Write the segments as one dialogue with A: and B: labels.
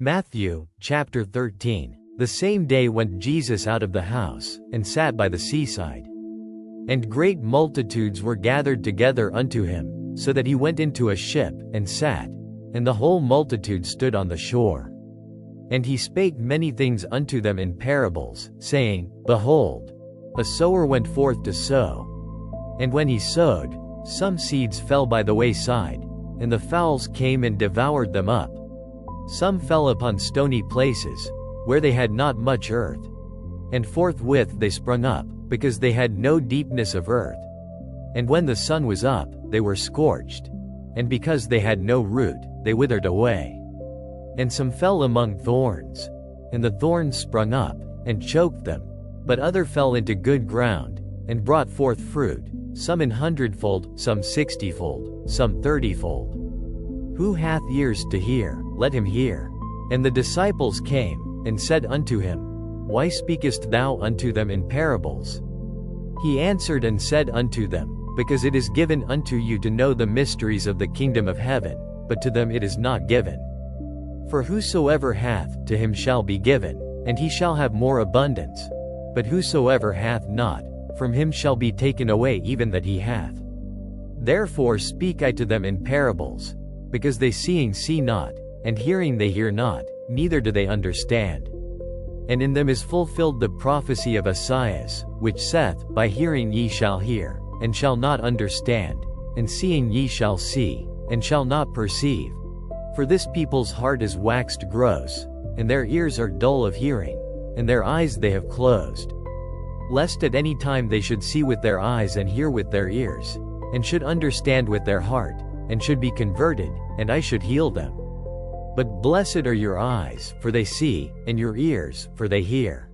A: Matthew, chapter 13. The same day went Jesus out of the house, and sat by the seaside. And great multitudes were gathered together unto him, so that he went into a ship, and sat, and the whole multitude stood on the shore. And he spake many things unto them in parables, saying, Behold, a sower went forth to sow. And when he sowed, some seeds fell by the wayside, and the fowls came and devoured them up. Some fell upon stony places, where they had not much earth. And forthwith they sprung up, because they had no deepness of earth. And when the sun was up, they were scorched. And because they had no root, they withered away. And some fell among thorns. And the thorns sprung up, and choked them. But other fell into good ground, and brought forth fruit, some 100-fold, some 60-fold, some 30-fold. Who hath ears to hear, let him hear. And the disciples came, and said unto him, Why speakest thou unto them in parables? He answered and said unto them, Because it is given unto you to know the mysteries of the kingdom of heaven, but to them it is not given. For whosoever hath, to him shall be given, and he shall have more abundance. But whosoever hath not, from him shall be taken away even that he hath. Therefore speak I to them in parables, because they seeing see not, and hearing they hear not, neither do they understand. And in them is fulfilled the prophecy of Esaias, which saith, By hearing ye shall hear, and shall not understand, and seeing ye shall see, and shall not perceive. For this people's heart is waxed gross, and their ears are dull of hearing, and their eyes they have closed. Lest at any time they should see with their eyes and hear with their ears, and should understand with their heart, and should be converted, and I should heal them. But blessed are your eyes, for they see, and your ears, for they hear.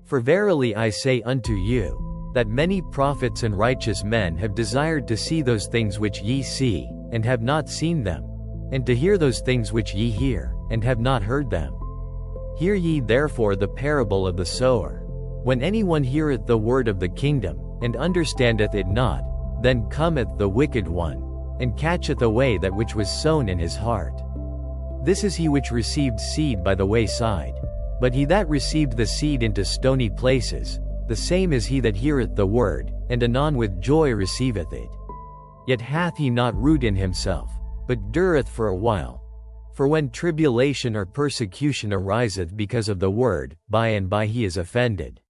A: For verily I say unto you, that many prophets and righteous men have desired to see those things which ye see, and have not seen them, and to hear those things which ye hear, and have not heard them. Hear ye therefore the parable of the sower. When anyone heareth the word of the kingdom, and understandeth it not, then cometh the wicked one, and catcheth away that which was sown in his heart. This is he which received seed by the wayside. But he that received the seed into stony places, the same is he that heareth the word, and anon with joy receiveth it. Yet hath he not root in himself, but dureth for a while. For when tribulation or persecution ariseth because of the word, by and by he is offended.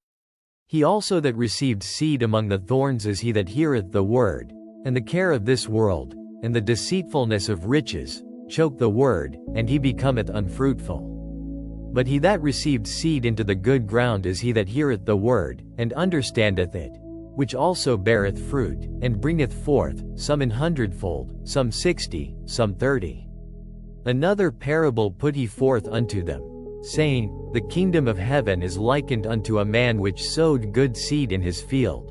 A: He also that received seed among the thorns is he that heareth the word, and the care of this world, and the deceitfulness of riches, choke the word, and he becometh unfruitful. But he that received seed into the good ground is he that heareth the word, and understandeth it, which also beareth fruit, and bringeth forth, some 100-fold, some 60, some 30. Another parable put he forth unto them, saying, The kingdom of heaven is likened unto a man which sowed good seed in his field.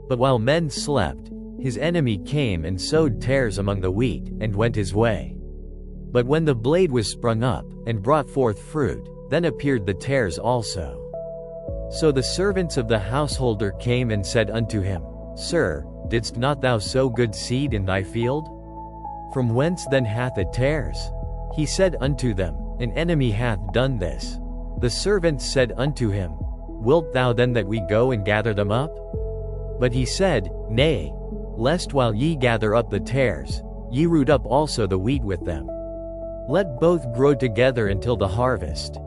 A: But while men slept, his enemy came and sowed tares among the wheat, and went his way. But when the blade was sprung up, and brought forth fruit, then appeared the tares also. So the servants of the householder came and said unto him, Sir, didst not thou sow good seed in thy field? From whence then hath it tares? He said unto them, An enemy hath done this. The servants said unto him, Wilt thou then that we go and gather them up? But he said, Nay, lest while ye gather up the tares, ye root up also the wheat with them. Let both grow together until the harvest.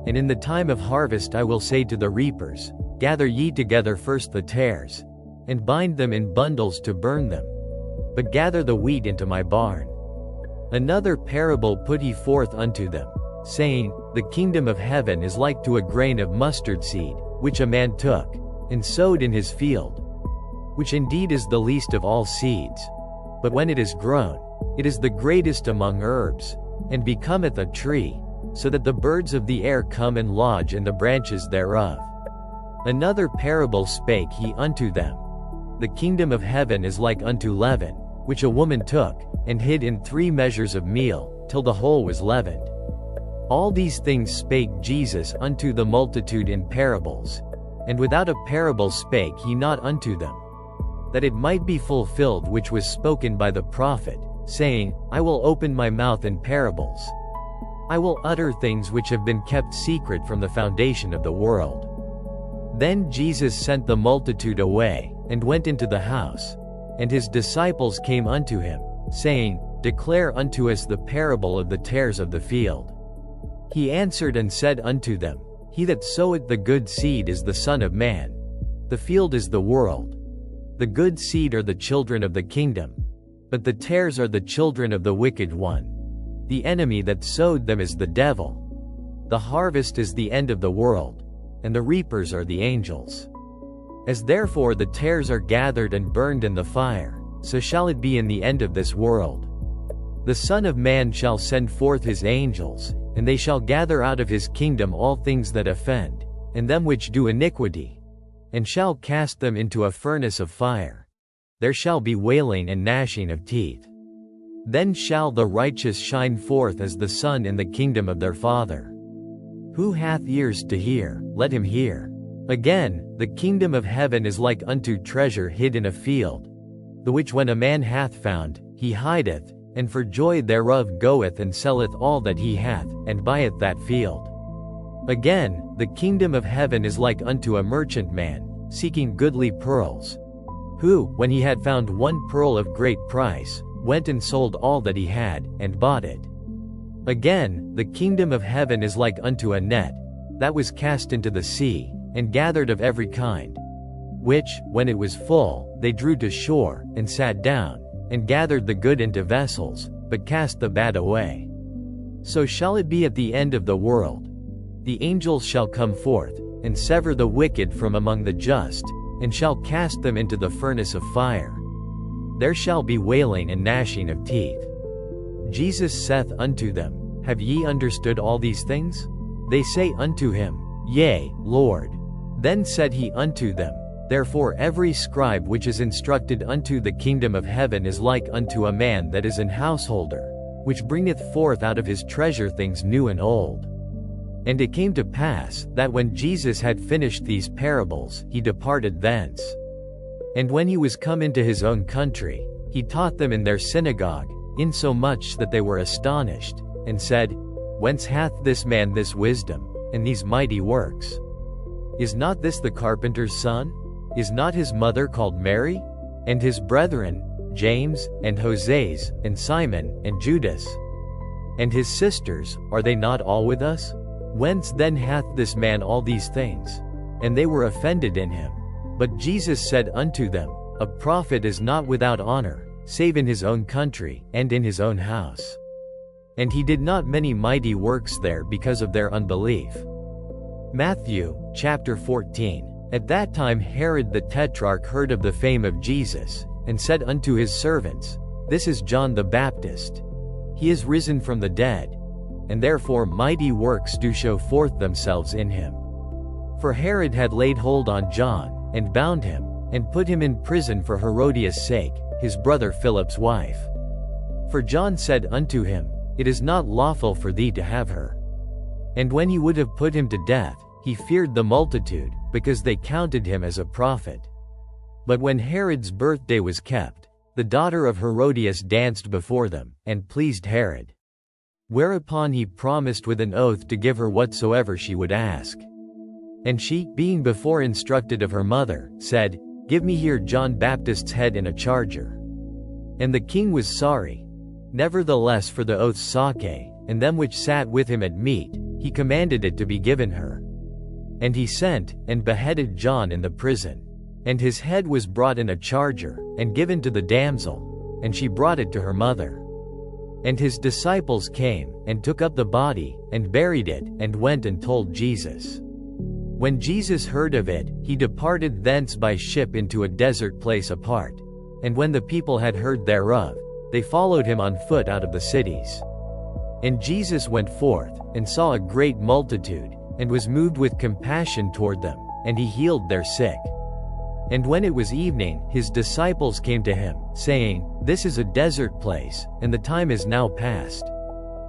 A: And in the time of harvest I will say to the reapers, Gather ye together first the tares, and bind them in bundles to burn them. But gather the wheat into my barn. Another parable put he forth unto them, saying, The kingdom of heaven is like to a grain of mustard seed, which a man took, and sowed in his field, which indeed is the least of all seeds. But when it is grown, it is the greatest among herbs, and becometh a tree, so that the birds of the air come and lodge in the branches thereof. Another parable spake he unto them. The kingdom of heaven is like unto leaven, which a woman took, and hid in 3 measures of meal, till the whole was leavened. All these things spake Jesus unto the multitude in parables, and without a parable spake he not unto them, that it might be fulfilled which was spoken by the prophet, saying, I will open my mouth in parables. I will utter things which have been kept secret from the foundation of the world." Then Jesus sent the multitude away, and went into the house. And his disciples came unto him, saying, "Declare unto us the parable of the tares of the field." He answered and said unto them, "He that soweth the good seed is the Son of Man. The field is the world. The good seed are the children of the kingdom, but the tares are the children of the wicked one. The enemy that sowed them is the devil. The harvest is the end of the world, and the reapers are the angels. As therefore the tares are gathered and burned in the fire, so shall it be in the end of this world. The Son of Man shall send forth his angels, and they shall gather out of his kingdom all things that offend, and them which do iniquity, and shall cast them into a furnace of fire. There shall be wailing and gnashing of teeth. Then shall the righteous shine forth as the sun in the kingdom of their Father. Who hath ears to hear, let him hear. Again, the kingdom of heaven is like unto treasure hid in a field, the which when a man hath found, he hideth, and for joy thereof goeth and selleth all that he hath, and buyeth that field. Again, the kingdom of heaven is like unto a merchant man, seeking goodly pearls, who, when he had found one pearl of great price, went and sold all that he had, and bought it. Again, the kingdom of heaven is like unto a net, that was cast into the sea, and gathered of every kind, which, when it was full, they drew to shore, and sat down, and gathered the good into vessels, but cast the bad away. So shall it be at the end of the world. The angels shall come forth, and sever the wicked from among the just, and shall cast them into the furnace of fire. There shall be wailing and gnashing of teeth. Jesus saith unto them, Have ye understood all these things? They say unto him, Yea, Lord. Then said he unto them, Therefore every scribe which is instructed unto the kingdom of heaven is like unto a man that is an householder, which bringeth forth out of his treasure things new and old. And it came to pass, that when Jesus had finished these parables, he departed thence. And when he was come into his own country, he taught them in their synagogue, insomuch that they were astonished, and said, Whence hath this man this wisdom, and these mighty works? Is not this the carpenter's son? Is not his mother called Mary? And his brethren, James, and Joses, and Simon, and Judas? And his sisters, are they not all with us? Whence then hath this man all these things? And they were offended in him. But Jesus said unto them, A prophet is not without honor, save in his own country, and in his own house. And he did not many mighty works there because of their unbelief. Matthew, chapter 14. At that time Herod the Tetrarch heard of the fame of Jesus, and said unto his servants, This is John the Baptist. He is risen from the dead, and therefore mighty works do show forth themselves in him. For Herod had laid hold on John, and bound him, and put him in prison for Herodias' sake, his brother Philip's wife. For John said unto him, It is not lawful for thee to have her. And when he would have put him to death, he feared the multitude, because they counted him as a prophet. But when Herod's birthday was kept, the daughter of Herodias danced before them, and pleased Herod. Whereupon he promised with an oath to give her whatsoever she would ask. And she, being before instructed of her mother, said, Give me here John Baptist's head in a charger. And the king was sorry. Nevertheless for the oath's sake, and them which sat with him at meat, he commanded it to be given her. And he sent, and beheaded John in the prison. And his head was brought in a charger, and given to the damsel, and she brought it to her mother. And his disciples came, and took up the body, and buried it, and went and told Jesus. When Jesus heard of it, he departed thence by ship into a desert place apart. And when the people had heard thereof, they followed him on foot out of the cities. And Jesus went forth, and saw a great multitude, and was moved with compassion toward them, and he healed their sick. And when it was evening, his disciples came to him, saying, This is a desert place, and the time is now past.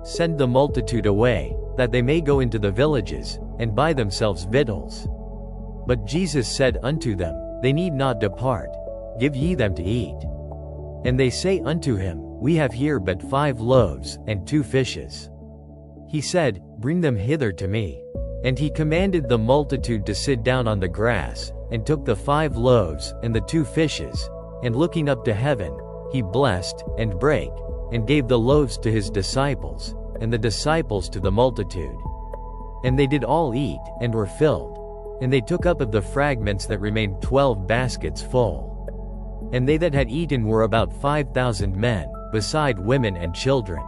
A: Send the multitude away, that they may go into the villages, and buy themselves victuals. But Jesus said unto them, They need not depart. Give ye them to eat. And they say unto him, We have here but 5 loaves, and 2 fishes. He said, "Bring them hither to me." And he commanded the multitude to sit down on the grass, and took the 5 loaves and the 2 fishes, and looking up to heaven, he blessed, and brake, and gave the loaves to his disciples, and the disciples to the multitude. And they did all eat, and were filled. And they took up of the fragments that remained 12 baskets full. And they that had eaten were about 5,000 men, beside women and children.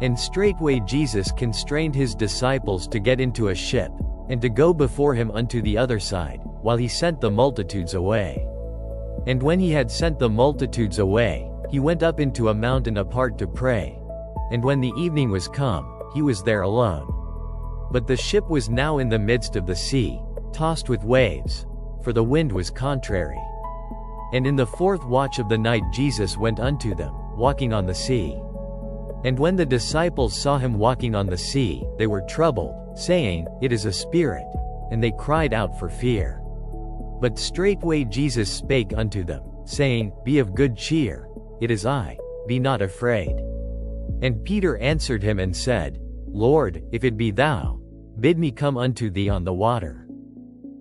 A: And straightway Jesus constrained his disciples to get into a ship, and to go before him unto the other side, while he sent the multitudes away. And when he had sent the multitudes away, he went up into a mountain apart to pray. And when the evening was come, he was there alone. But the ship was now in the midst of the sea, tossed with waves, for the wind was contrary. And in the 4th watch of the night Jesus went unto them, walking on the sea. And when the disciples saw him walking on the sea, they were troubled, saying, "It is a spirit," and they cried out for fear. But straightway Jesus spake unto them, saying, "Be of good cheer, it is I, be not afraid." And Peter answered him and said, "Lord, if it be thou, bid me come unto thee on the water."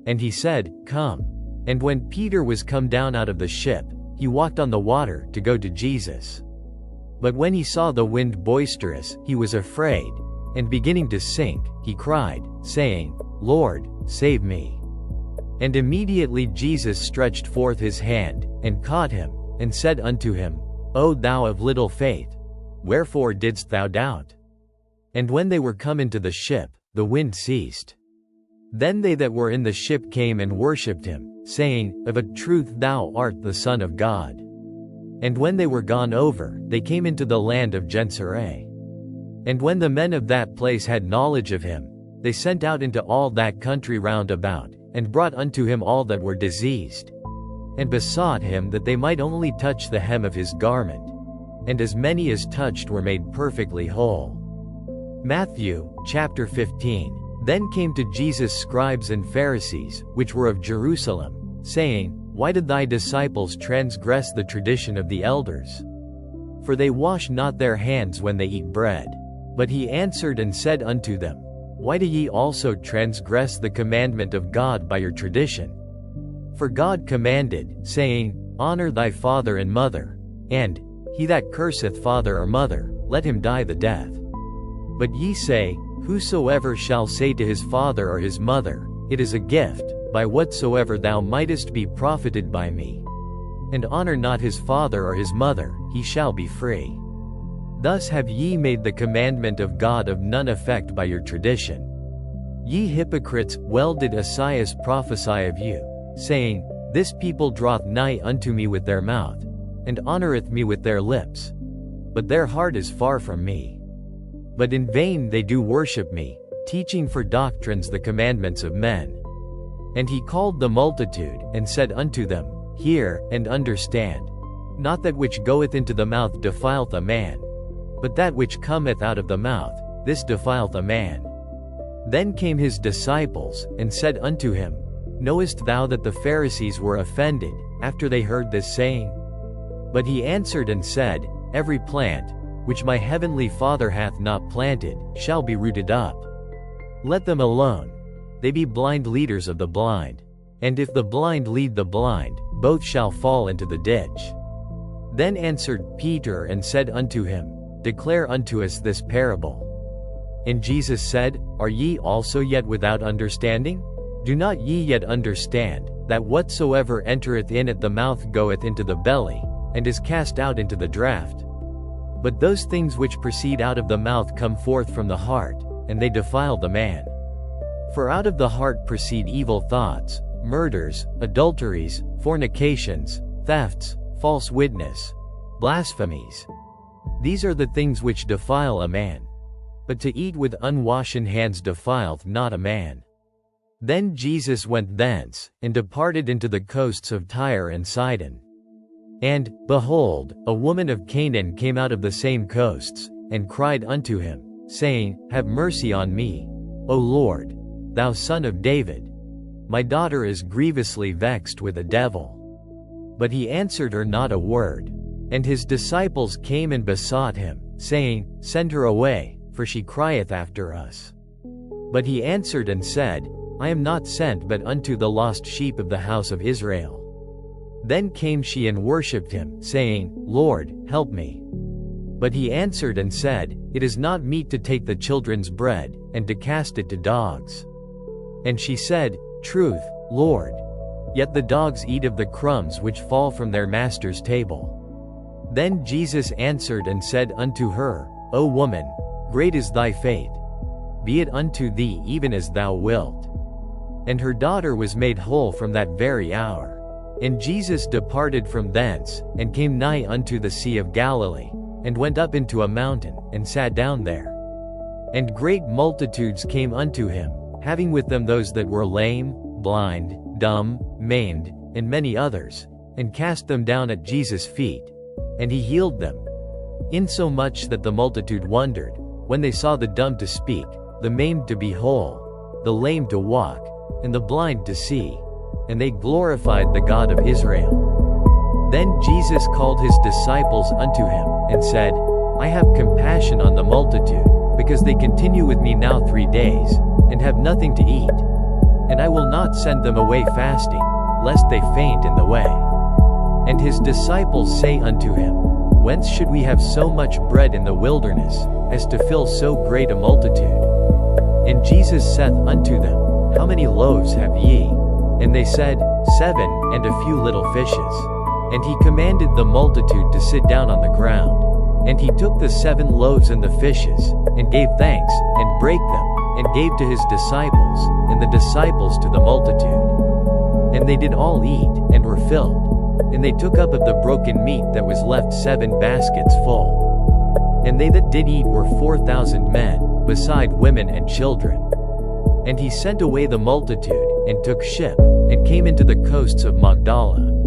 A: And he said, "Come." And when Peter was come down out of the ship, he walked on the water to go to Jesus. But when he saw the wind boisterous, he was afraid, and beginning to sink, he cried, saying, "Lord, save me." And immediately Jesus stretched forth his hand, and caught him, and said unto him, "O thou of little faith, wherefore didst thou doubt?" And when they were come into the ship, the wind ceased. Then they that were in the ship came and worshipped him, saying, "Of a truth thou art the Son of God." And when they were gone over, they came into the land of Gennesaret. And when the men of that place had knowledge of him, they sent out into all that country round about, and brought unto him all that were diseased, and besought him that they might only touch the hem of his garment. And as many as touched were made perfectly whole. Matthew, chapter 15. Then came to Jesus scribes and Pharisees, which were of Jerusalem, saying, "Why did thy disciples transgress the tradition of the elders? For they wash not their hands when they eat bread." But he answered and said unto them, "Why do ye also transgress the commandment of God by your tradition? For God commanded, saying, Honor thy father and mother, and, he that curseth father or mother, let him die the death. But ye say, Whosoever shall say to his father or his mother, It is a gift, by whatsoever thou mightest be profited by me, and honor not his father or his mother, he shall be free. Thus have ye made the commandment of God of none effect by your tradition. Ye hypocrites, well did Esaias prophesy of you, saying, This people draweth nigh unto me with their mouth, and honoreth me with their lips, but their heart is far from me. But in vain they do worship me, teaching for doctrines the commandments of men. And he called the multitude, and said unto them, Hear, and understand. Not that which goeth into the mouth defileth a man, but that which cometh out of the mouth, this defileth a man. Then came his disciples, and said unto him, Knowest thou that the Pharisees were offended, after they heard this saying? But he answered and said, Every plant, which my heavenly Father hath not planted, shall be rooted up. Let them alone. They be blind leaders of the blind. And if the blind lead the blind, both shall fall into the ditch. Then answered Peter and said unto him, Declare unto us this parable. And Jesus said, Are ye also yet without understanding? Do not ye yet understand, that whatsoever entereth in at the mouth goeth into the belly, and is cast out into the draught? But those things which proceed out of the mouth come forth from the heart, and they defile the man. For out of the heart proceed evil thoughts, murders, adulteries, fornications, thefts, false witness, blasphemies. These are the things which defile a man. But to eat with unwashen hands defileth not a man. Then Jesus went thence, and departed into the coasts of Tyre and Sidon. And, behold, a woman of Canaan came out of the same coasts, and cried unto him, saying, Have mercy on me, O Lord, thou son of David. My daughter is grievously vexed with a devil. But he answered her not a word. And his disciples came and besought him, saying, Send her away, for she crieth after us. But he answered and said, I am not sent but unto the lost sheep of the house of Israel. Then came she and worshipped him, saying, Lord, help me. But he answered and said, It is not meet to take the children's bread, and to cast it to dogs. And she said, Truth, Lord. Yet the dogs eat of the crumbs which fall from their master's table. Then Jesus answered and said unto her, O woman, great is thy faith. Be it unto thee even as thou wilt. And her daughter was made whole from that very hour. And Jesus departed from thence, and came nigh unto the Sea of Galilee, and went up into a mountain, and sat down there. And great multitudes came unto him, having with them those that were lame, blind, dumb, maimed, and many others, and cast them down at Jesus' feet. And he healed them. Insomuch that the multitude wondered, when they saw the dumb to speak, the maimed to be whole, the lame to walk, and the blind to see. And they glorified the God of Israel. Then Jesus called his disciples unto him, and said, I have compassion on the multitude, because they continue with me now 3 days, and have nothing to eat. And I will not send them away fasting, lest they faint in the way. And his disciples say unto him, Whence should we have so much bread in the wilderness, as to fill so great a multitude? And Jesus saith unto them, How many loaves have ye? And they said, 7, and a few little fishes. And he commanded the multitude to sit down on the ground. And he took the 7 loaves and the fishes, and gave thanks, and brake them, and gave to his disciples, and the disciples to the multitude. And they did all eat, and were filled. And they took up of the broken meat that was left 7 baskets full. And they that did eat were 4,000 men, beside women and children. And he sent away the multitude, and took ship, and came into the coasts of Magdala.